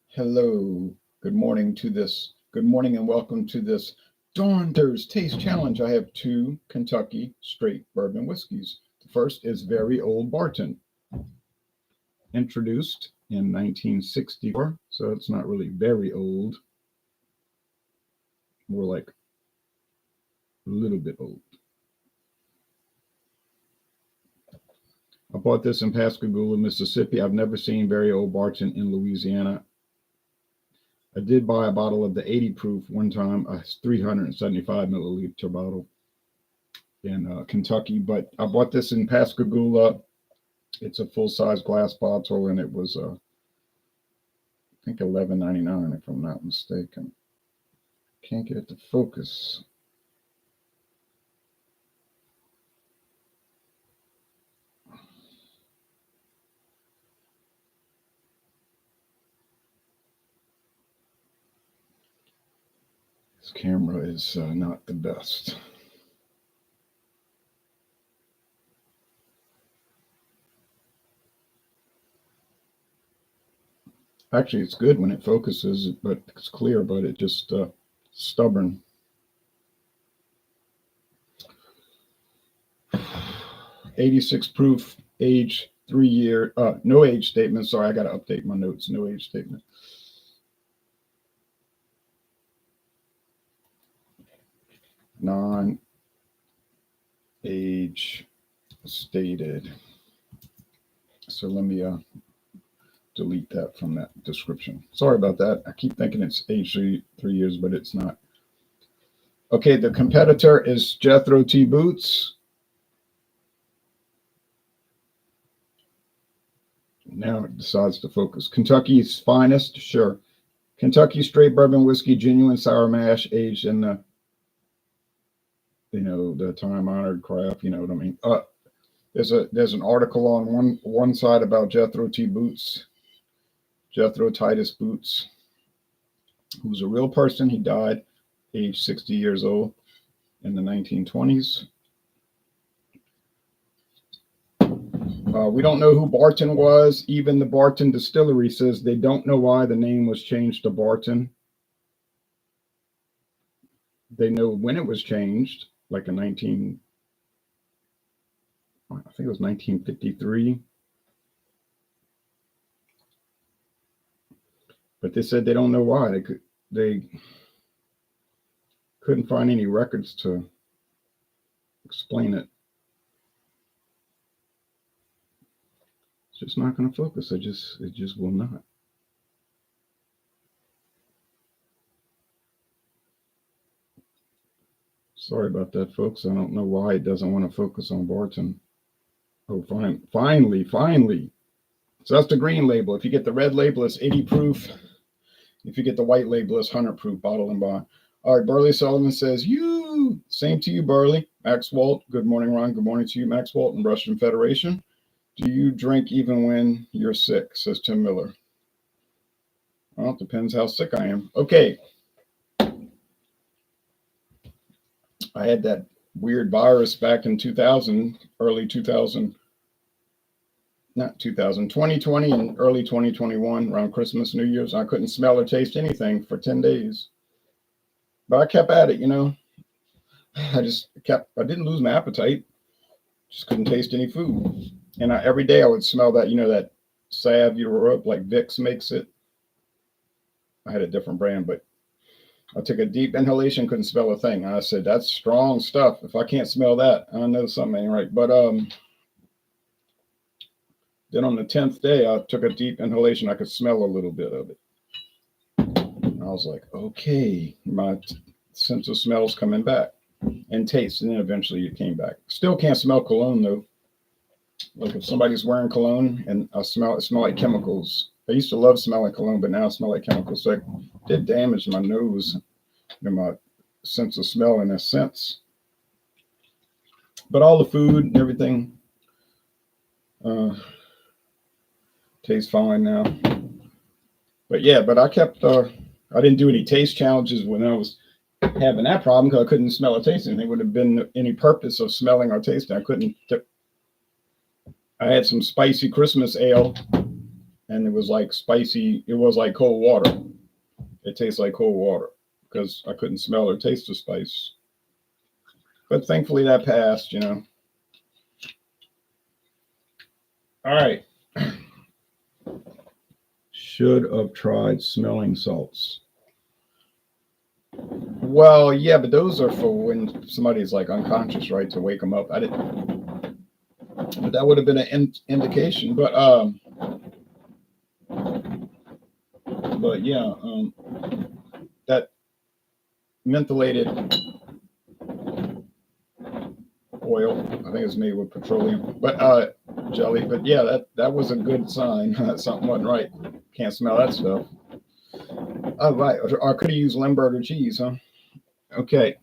Hello, good morning to this. Good morning and welcome to this Dawn's Taste Challenge. I have two Kentucky straight bourbon whiskeys. The first is very Old Barton, introduced in 1964, so it's not really very old, more like a little bit old. I bought this in Pascagoula, Mississippi. I've never seen very Old Barton in Louisiana. I did buy a bottle of the 80 proof one time, a 375 milliliter bottle in Kentucky, but I bought this in Pascagoula. It's a full-size glass bottle, and it was, I think, $11.99, if I'm not mistaken. Can't get it to focus. This camera is not the best. Actually, it's good when it focuses, but it's clear, but it just stubborn. '86 proof, age 3 year, no age statement. Sorry, I got to update my notes. No age statement. Non-age stated. So let me delete that from that description. Sorry about that. I keep thinking it's age 3 years, but it's not. Okay, the competitor is Jethro T boots. Now it decides to focus. Kentucky's finest, sure. Kentucky straight bourbon whiskey, genuine sour mash, aged in the, the time-honored craft. You know what I mean? There's an article on one side about Jethro T boots. Jethro Titus Boots, who's a real person. He died age 60 years old in the 1920s. We don't know who Barton was. Even the Barton Distillery says they don't know why the name was changed to Barton. They know when it was changed, like in I think it was 1953. But they said they don't know why. They couldn't find any records to explain it. It's just not going to focus. It just will not. Sorry about that, folks. I don't know why it doesn't want to focus on Barton. Oh, finally. So that's the green label. If you get the red label, it's 80 proof. If you get the white label, it's 100 proof, bottle and bond. All right, Burley Sullivan says, same to you, Burley. Max Walt, good morning, Ron. Good morning to you, Max Walt and Russian Federation. Do you drink even when you're sick, says Tim Miller. Well, it depends how sick I am. Okay. I had that weird virus back in 2000, early 2000. Not 2020 and early 2021, around Christmas, New Year's. I couldn't smell or taste anything for 10 days. But I kept at it, I didn't lose my appetite. Just couldn't taste any food. And every day I would smell that, that salve you rub, like Vicks makes it. I had a different brand, but I took a deep inhalation, couldn't smell a thing. I said, that's strong stuff. If I can't smell that, I know something ain't right. But then on the 10th day, I took a deep inhalation. I could smell a little bit of it. And I was like, okay, my sense of smell's coming back, and taste. And then eventually it came back. Still can't smell cologne, though. Like if somebody's wearing cologne and I smell like chemicals. I used to love smelling cologne, but now I smell like chemicals. So it did damage my nose and my sense of smell in a sense. But all the food and everything tastes fine now. But yeah, but I kept I didn't do any taste challenges when I was having that problem because I couldn't smell or taste anything. Would have been any purpose of smelling or tasting. I couldn't. I had some spicy Christmas ale, and it was like spicy. It was like cold water. It tastes like cold water because I couldn't smell or taste the spice. But thankfully that passed, you know. All right. Should have tried smelling salts. Well, yeah, but those are for when somebody's like unconscious, right? To wake them up. I didn't, but that would have been an indication. But yeah, that mentholated oil, I think it's made with petroleum, but jelly. But yeah, that was a good sign. Something wasn't right. Can't smell that stuff. Oh, right. Or could have used Limburger cheese, huh? Okay.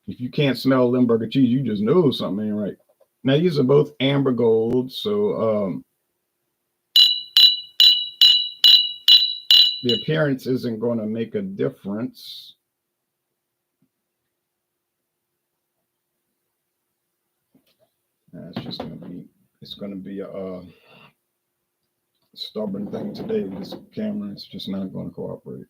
If you can't smell Limburger cheese, you just know something ain't right. Now these are both amber gold, so the appearance isn't going to make a difference. It's going to be a stubborn thing today. This camera, it's just not going to cooperate.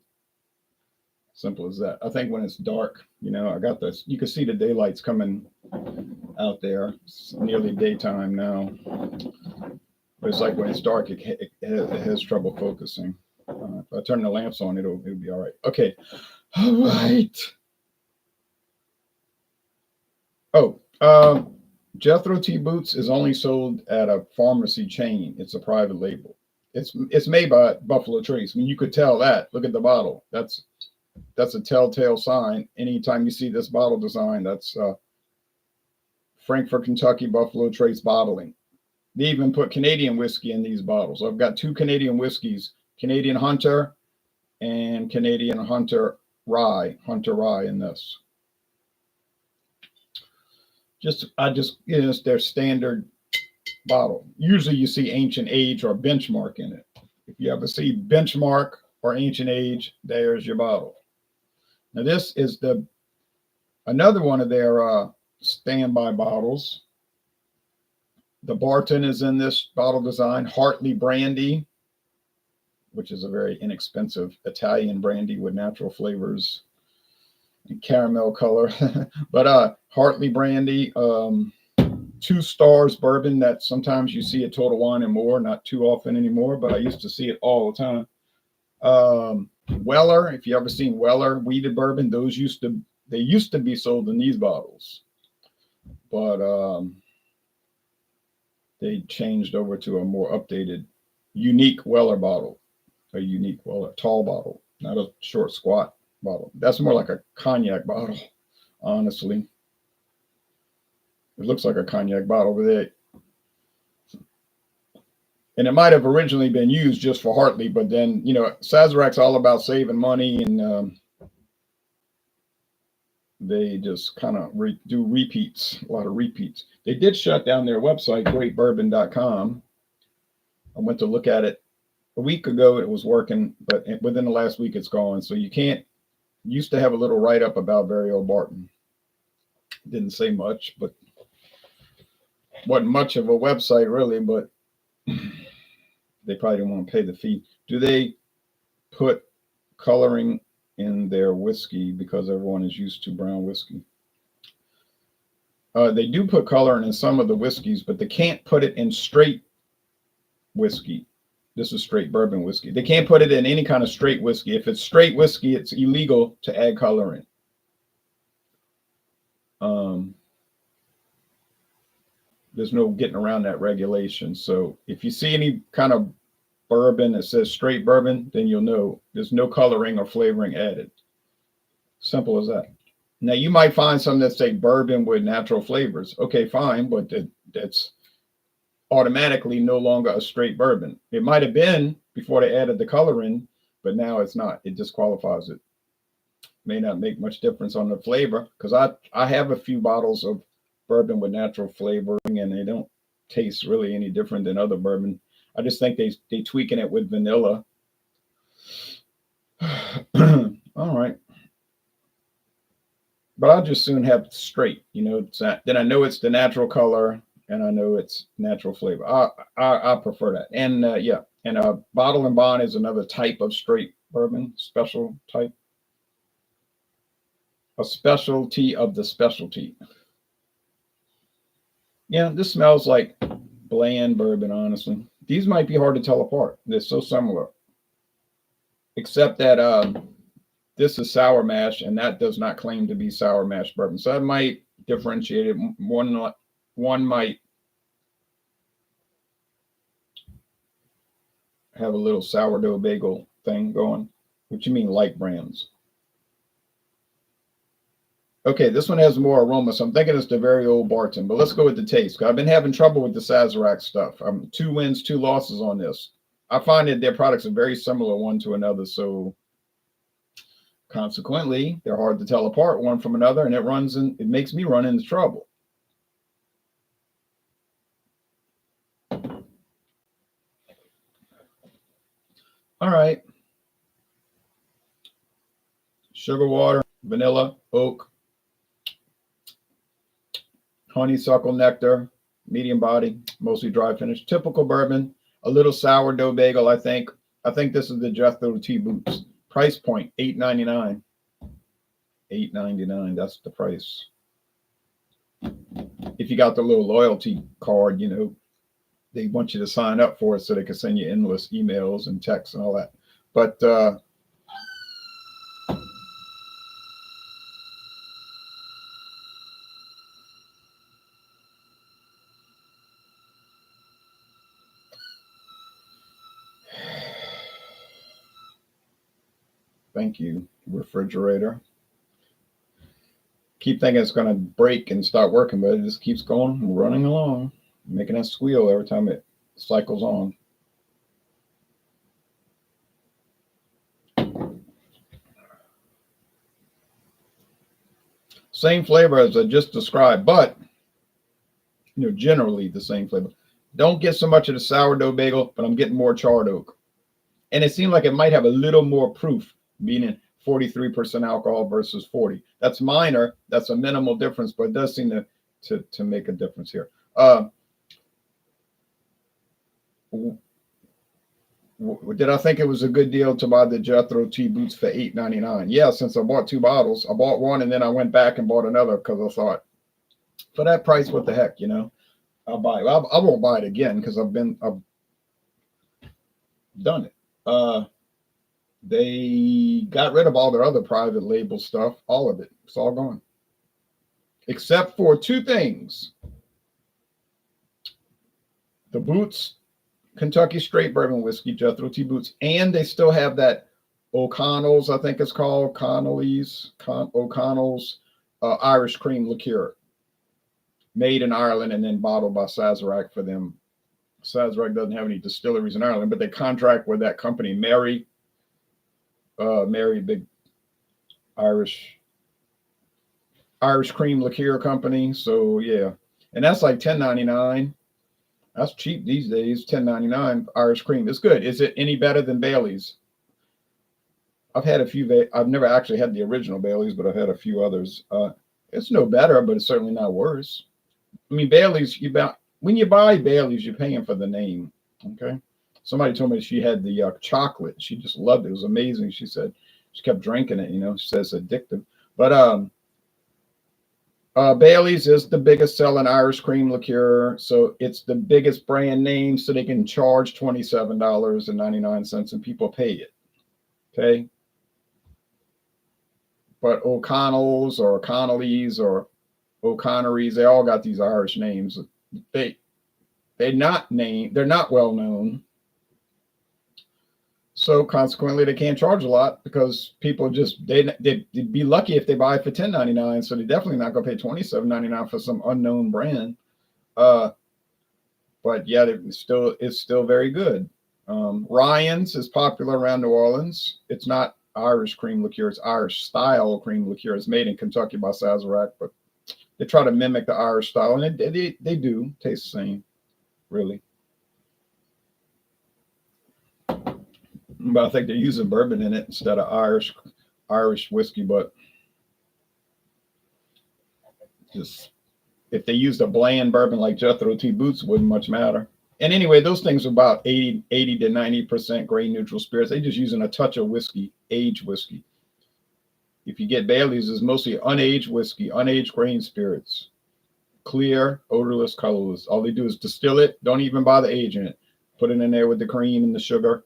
Simple as that. I think when it's dark, you know, I got this. You can see the daylight's coming out there. It's nearly daytime now. But it's like when it's dark, it has trouble focusing. If I turn the lamps on, it'll be all right. Okay. All right. Oh, Jethro T boots is only sold at a pharmacy chain. It's a private label. It's made by Buffalo Trace. I mean, you could tell that. Look at the bottle. That's a telltale sign. Anytime you see this bottle design, that's Frankfort, Kentucky Buffalo Trace bottling. They even put Canadian whiskey in these bottles. I've got 2 Canadian whiskeys, Canadian Hunter and Canadian Hunter Rye in this. It's their standard bottle. Usually you see ancient age or benchmark in it. If you ever see benchmark or ancient age, there's your bottle. Now this is another one of their standby bottles. The Barton is in this bottle design. Hartley brandy, which is a very inexpensive Italian brandy with natural flavors and caramel color. But Hartley brandy, 2 Stars bourbon that sometimes you see at Total Wine and More, not too often anymore, but I used to see it all the time. Weller, if you ever seen Weller weeded bourbon, they used to be sold in these bottles, but they changed over to a more updated, unique Weller bottle, a unique Weller tall bottle, not a short squat bottle. That's more like a cognac bottle, honestly. It looks like a cognac bottle over there. And it might have originally been used just for Hartley, but then, you know, Sazerac's all about saving money, and they just kind of do repeats, a lot of repeats. They did shut down their website, greatbourbon.com. I went to look at it a week ago. It was working, but within the last week, it's gone. So you can't, used to have a little write-up about very Old Barton. Didn't say much, but wasn't much of a website really, but they probably didn't want to pay the fee. Do they put coloring in their whiskey because everyone is used to brown whiskey? They do put coloring in some of the whiskeys, but they can't put it in straight whiskey. This is straight bourbon whiskey. They can't put it in any kind of straight whiskey. If it's straight whiskey, it's illegal to add coloring. There's no getting around that regulation. So if you see any kind of bourbon that says straight bourbon, then you'll know there's no coloring or flavoring added. Simple as that. Now you might find some that say bourbon with natural flavors. Okay, fine, but that's automatically no longer a straight bourbon. It might have been before they added the coloring, but now it's not. It disqualifies it. May not make much difference on the flavor, because I have a few bottles of bourbon with natural flavoring, and they don't taste really any different than other bourbon. I just think they tweaking it with vanilla. All right. But I'll just soon have straight, then I know it's the natural color and I know it's natural flavor. I prefer that. And yeah, and bottle and bond is another type of straight bourbon, special type, a specialty of the specialty. Yeah, this smells like bland bourbon, honestly. These might be hard to tell apart. They're so similar, except that this is sour mash, and that does not claim to be sour mash bourbon. So that might differentiate it. One might have a little sourdough bagel thing going. What you mean, like brands? Okay, this one has more aroma, so I'm thinking it's the very Old Barton. But let's go with the taste. I've been having trouble with the Sazerac stuff. I'm 2 wins, 2 losses on this. I find that their products are very similar one to another, so consequently, they're hard to tell apart one from another, and it makes me run into trouble. All right. Sugar water, vanilla, oak, honeysuckle nectar, medium body, mostly dry finish. Typical bourbon, a little sourdough bagel, I think. I think this is the Jethro T boots. Price point, $8.99. $8.99, that's the price. If you got the little loyalty card, they want you to sign up for it so they can send you endless emails and texts and all that. But thank you, refrigerator. Keep thinking it's going to break and start working, but it just keeps going, running along, making that squeal every time it cycles on. Same flavor as I just described, but generally the same flavor. Don't get so much of the sourdough bagel, but I'm getting more charred oak. And it seemed like it might have a little more proof, meaning 43% alcohol versus 40. That's minor. That's a minimal difference, but it does seem to make a difference here. Did I think it was a good deal to buy the Jethro T boots for $8.99? Yeah, since I bought 2 bottles. I bought one and then I went back and bought another because I thought, for that price, what the heck, I'll buy it. I won't buy it again because I've done it. They got rid of all their other private label stuff, all of it. It's all gone. Except for 2 things. The boots, Kentucky straight bourbon whiskey, Jethro T boots, and they still have that O'Connell's, I think it's called, O'Connell's Irish cream liqueur, made in Ireland and then bottled by Sazerac for them. Sazerac doesn't have any distilleries in Ireland, but they contract with that company, Mary, big Irish cream liqueur company. So yeah, and that's like $10.99. That's cheap these days. $10.99 Irish cream. It's good. Is it any better than Bailey's? I've had a few. I've never actually had the original Bailey's, but I've had a few others. It's no better, but it's certainly not worse. I mean, Bailey's. When you buy Bailey's, you're paying for the name. Okay. Somebody told me she had the chocolate. She just loved it. It was amazing. She said she kept drinking it. She says it's addictive. But Bailey's is the biggest selling Irish cream liqueur, so it's the biggest brand name, so they can charge $27.99 and people pay it. Okay. But O'Connell's or Connolly's or O'Connery's, they all got these Irish names. They're not well known. So consequently, they can't charge a lot because people they'd be lucky if they buy it for $10.99. So they're definitely not going to pay $27.99 for some unknown brand. But yeah, it's still very good. Ryan's is popular around New Orleans. It's not Irish cream liqueur; it's Irish style cream liqueur. It's made in Kentucky by Sazerac, but they try to mimic the Irish style, and they do taste the same, really. but I think they're using bourbon in it instead of Irish whiskey. But just if they used a bland bourbon like Jethro T Boots, wouldn't much matter. And anyway, those things are about 80 to 90% grain neutral spirits. They're just using a touch of whiskey, aged whiskey. If you get Bailey's, it's mostly unaged whiskey, unaged grain spirits, clear, odorless, colorless. All they do is distill it. Don't even bother aging it. Put it in there with the cream and the sugar.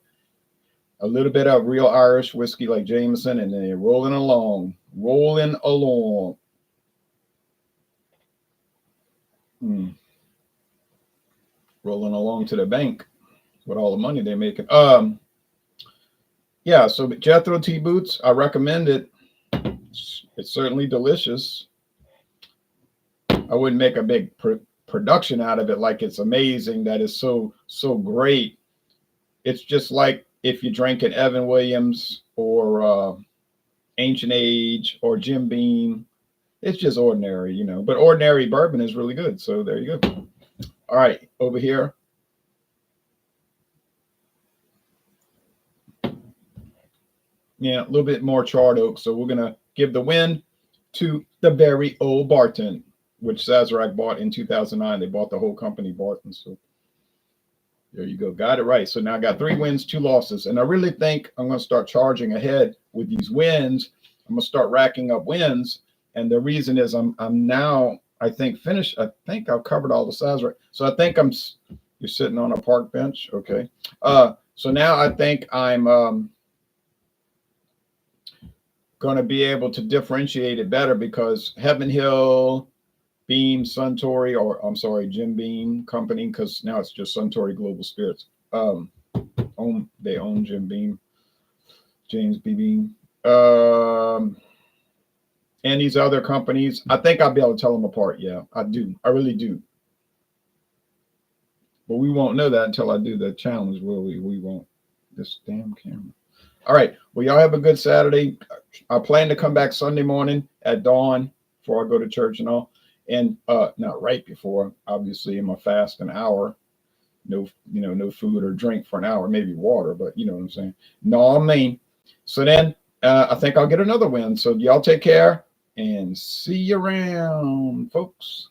A little bit of real Irish whiskey like Jameson, and then they're rolling along. Rolling along to the bank with all the money they're making. Yeah, so Jethro T Boots, I recommend it. It's certainly delicious. I wouldn't make a big production out of it like it's amazing, that is so great. It's just like if you drink an Evan Williams or Ancient Age or Jim Beam. It's just ordinary, you know, but ordinary bourbon is really good. So there you go. All right, over here. Yeah, a little bit more charred oak. So we're going to give the win to the very Old Barton, which Sazerac bought in 2009. They bought the whole company, Barton. So there you go. Got it right. So now I got 3 wins, 2 losses. And I really think I'm going to start charging ahead with these wins. I'm going to start racking up wins. And the reason is I'm now, I think, finished. I think I've covered all the Sazerac. So I think you're sitting on a park bench. Okay. So now I think I'm going to be able to differentiate it better, because Heaven Hill, Beam, Suntory, or I'm sorry, Jim Beam Company, because now it's just Suntory Global Spirits. They own Jim Beam, James B. Beam. And these other companies, I think I'll be able to tell them apart. Yeah, I do. I really do. But we won't know that until I do the challenge, will we? We won't. This damn camera. All right. Well, y'all have a good Saturday. I plan to come back Sunday morning at dawn before I go to church and all. And not right before, obviously, in my fast an hour. No food or drink for an hour, maybe water, but you know what I'm saying. No, I mean. So then I think I'll get another win. So y'all take care and see you around, folks.